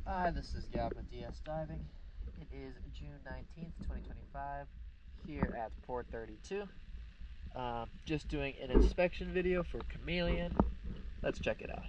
Hi, this is Gab with DS Diving. It is June 19th, 2025, here at Port 32. Just doing an inspection video for Chameleon. Let's check it out.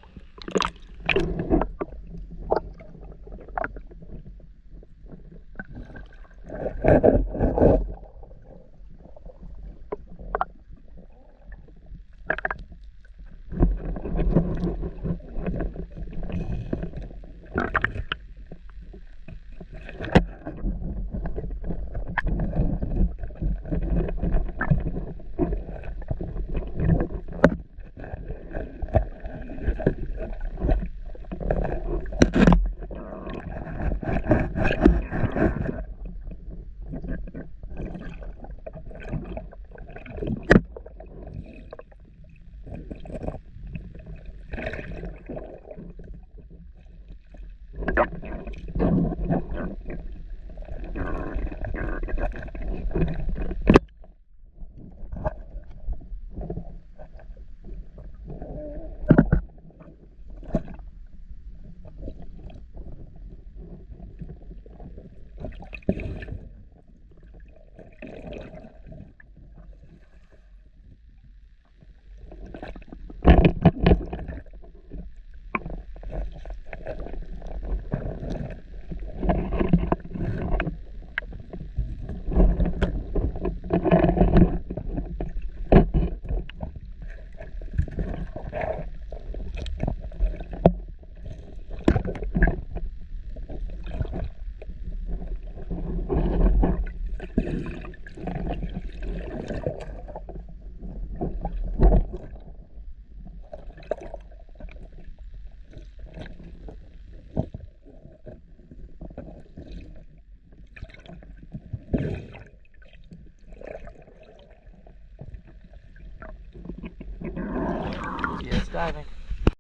DS Diving.